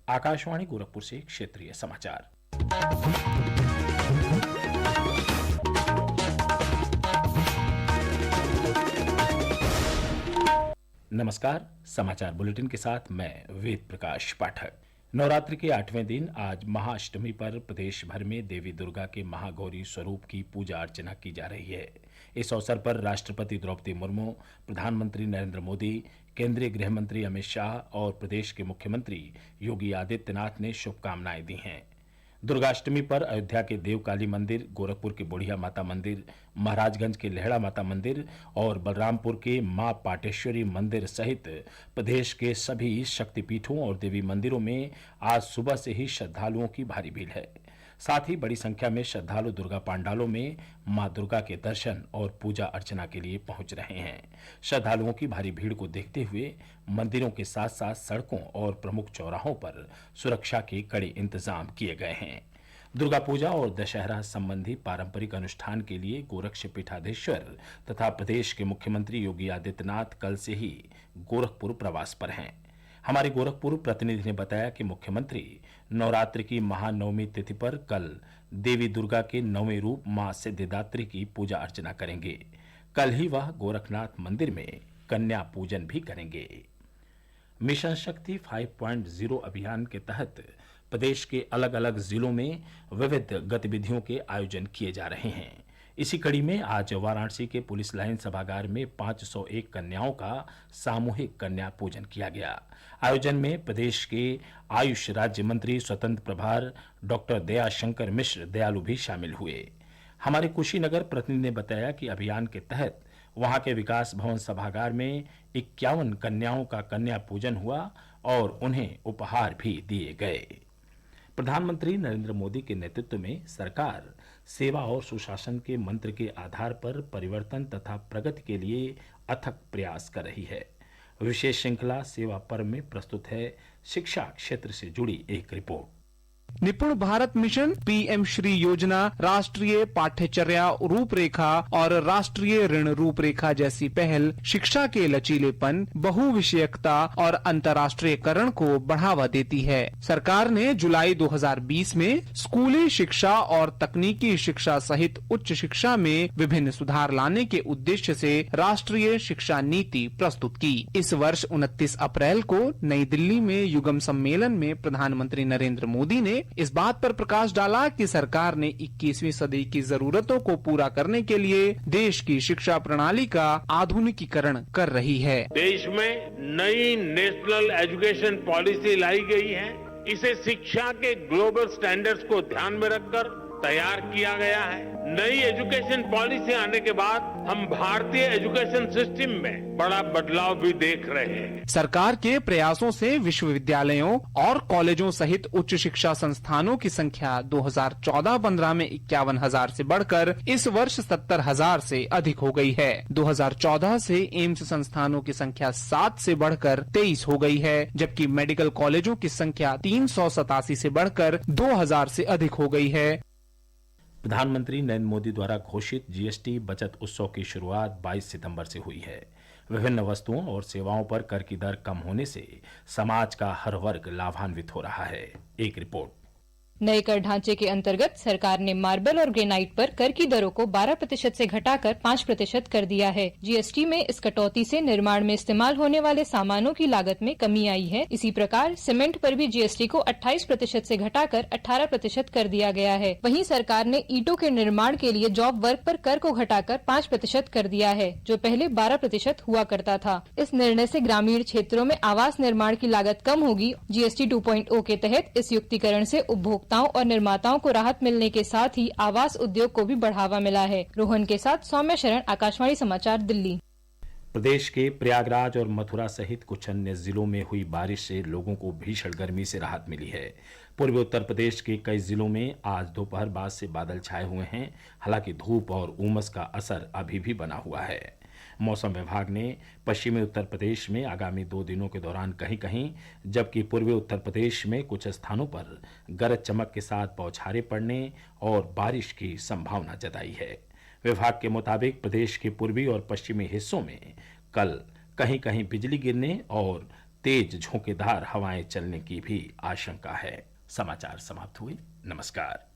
आकाशवाणी गोरखपुर से क्षेत्रीय समाचार। नमस्कार, समाचार बुलेटिन के साथ मैं वेद प्रकाश पाठक। नवरात्रि के 8वें दिन आज महाअष्टमी पर प्रदेश भर में देवी दुर्गा के महागौरी स्वरूप की पूजा अर्चना की जा रही है। इस अवसर पर राष्ट्रपति द्रौपदी मुर्मू, प्रधानमंत्री नरेंद्र मोदी, केंद्रीय गृह मंत्री अमित शाह और प्रदेश के मुख्यमंत्री योगी आदित्यनाथ ने शुभकामनाएं दी हैं। दुर्गाष्टमी पर अयोध्या के देवकाली मंदिर, गोरखपुर के बुढ़िया माता मंदिर, महाराजगंज के लेहड़ा माता मंदिर और बलरामपुर के मां पाटेश्वरी मंदिर सहित प्रदेश के सभी शक्तिपीठों और देवी मंदिरों में आज सुबह से ही श्रद्धालुओं की भारी भीड़ है। साथ ही बड़ी संख्या में श्रद्धालु दुर्गा पांडालों में मां दुर्गा के दर्शन और पूजा अर्चना के लिए पहुंच रहे हैं। श्रद्धालुओं की भारी भीड़ को देखते हुए मंदिरों के साथ साथ सड़कों और प्रमुख चौराहों पर सुरक्षा के कड़े इंतजाम किए गए हैं। दुर्गा पूजा और दशहरा संबंधी पारंपरिक अनुष्ठान के लिए गोरक्ष पीठाधीश्वर तथा प्रदेश के मुख्यमंत्री योगी आदित्यनाथ कल से ही गोरखपुर प्रवास पर हैं। हमारे गोरखपुर प्रतिनिधि ने बताया कि मुख्यमंत्री नवरात्रि की महानवमी तिथि पर कल देवी दुर्गा के नौवें रूप मां सिद्धिदात्री की पूजा अर्चना करेंगे। कल ही वह गोरखनाथ मंदिर में कन्या पूजन भी करेंगे। मिशन शक्ति 5.0 अभियान के तहत प्रदेश के अलग अलग जिलों में विविध गतिविधियों के आयोजन किए जा रहे हैं। इसी कड़ी में आज वाराणसी के पुलिस लाइन सभागार में 501 कन्याओं का सामूहिक कन्या पूजन किया गया। आयोजन में प्रदेश के आयुष राज्य मंत्री स्वतंत्र प्रभार डॉक्टर दयाशंकर मिश्र दयालु भी शामिल हुए। हमारे कुशीनगर प्रतिनिधि ने बताया कि अभियान के तहत वहां के विकास भवन सभागार में 51 कन्याओं का कन्या पूजन हुआ और उन्हें उपहार भी दिए गए। प्रधानमंत्री नरेंद्र मोदी के नेतृत्व में सरकार सेवा और सुशासन के मंत्र के आधार पर परिवर्तन तथा प्रगति के लिए अथक प्रयास कर रही है। विशेष श्रृंखला सेवा पर्व में प्रस्तुत है शिक्षा क्षेत्र से जुड़ी एक रिपोर्ट। निपुण भारत मिशन, पीएम श्री योजना, राष्ट्रीय पाठ्यचर्या रूपरेखा और राष्ट्रीय ऋण रूपरेखा जैसी पहल शिक्षा के लचीलेपन, बहुविषयकता और अंतर्राष्ट्रीयकरण को बढ़ावा देती है। सरकार ने जुलाई 2020 में स्कूली शिक्षा और तकनीकी शिक्षा सहित उच्च शिक्षा में विभिन्न सुधार लाने के उद्देश्य से राष्ट्रीय शिक्षा नीति प्रस्तुत की। इस वर्ष 29 अप्रैल को नई दिल्ली में युगम सम्मेलन में प्रधानमंत्री नरेंद्र मोदी ने इस बात पर प्रकाश डाला कि सरकार ने 21वीं सदी की जरूरतों को पूरा करने के लिए देश की शिक्षा प्रणाली का आधुनिकीकरण कर रही है। देश में नई नेशनल एजुकेशन पॉलिसी लाई गई है। इसे शिक्षा के ग्लोबल स्टैंडर्ड्स को ध्यान में रखकर तैयार किया गया है। नई एजुकेशन पॉलिसी आने के बाद हम भारतीय एजुकेशन सिस्टम में बड़ा बदलाव भी देख रहे हैं। सरकार के प्रयासों से विश्वविद्यालयों और कॉलेजों सहित उच्च शिक्षा संस्थानों की संख्या 2014-15 में 51,000 से बढ़कर इस वर्ष 70,000 से अधिक हो गई है। 2014 से एम्स संस्थानों की संख्या 7 से बढ़कर 23 हो गई है, जबकि मेडिकल कॉलेजों की संख्या 387 से बढ़कर 2,000 से अधिक हो गई है। प्रधानमंत्री नरेंद्र मोदी द्वारा घोषित जीएसटी बचत उत्सव की शुरुआत 22 सितंबर से हुई है। विभिन्न वस्तुओं और सेवाओं पर कर की दर कम होने से समाज का हर वर्ग लाभान्वित हो रहा है। एक रिपोर्ट। नए कर ढांचे के अंतर्गत सरकार ने मार्बल और ग्रेनाइट पर कर की दरों को 12% से घटाकर 5% कर दिया है। जीएसटी में इस कटौती से निर्माण में इस्तेमाल होने वाले सामानों की लागत में कमी आई है। इसी प्रकार सीमेंट पर भी जीएसटी को 28% से घटाकर 18% कर दिया गया है। वहीं सरकार ने ईंटों के निर्माण के लिए जॉब वर्क पर कर को घटाकर 5% कर दिया है, जो पहले 12% हुआ करता था। इस निर्णय से ग्रामीण क्षेत्रों में आवास निर्माण की लागत कम होगी। जीएसटी 2.0 के तहत इस युक्तिकरण से उपभोक्ताओं और निर्माताओं को राहत मिलने के साथ ही आवास उद्योग को भी बढ़ावा मिला है। रोहन के साथ सौम्य शरण, आकाशवाणी समाचार, दिल्ली। प्रदेश के प्रयागराज और मथुरा सहित कुछ अन्य जिलों में हुई बारिश से लोगों को भीषण गर्मी से राहत मिली है। पूर्वी उत्तर प्रदेश के कई जिलों में आज दोपहर बाद से बादल छाए हुए हैं। हालांकि धूप और उमस का असर अभी भी बना हुआ है। मौसम विभाग ने पश्चिमी उत्तर प्रदेश में आगामी 2 दिनों के दौरान कहीं कहीं, जबकि पूर्वी उत्तर प्रदेश में कुछ स्थानों पर गरज चमक के साथ बौछारें पड़ने और बारिश की संभावना जताई है। विभाग के मुताबिक प्रदेश के पूर्वी और पश्चिमी हिस्सों में कल कहीं कहीं बिजली गिरने और तेज झोंकेदार हवाएं चलने की भी आशंका है। समाचार समाप्त हुए। नमस्कार।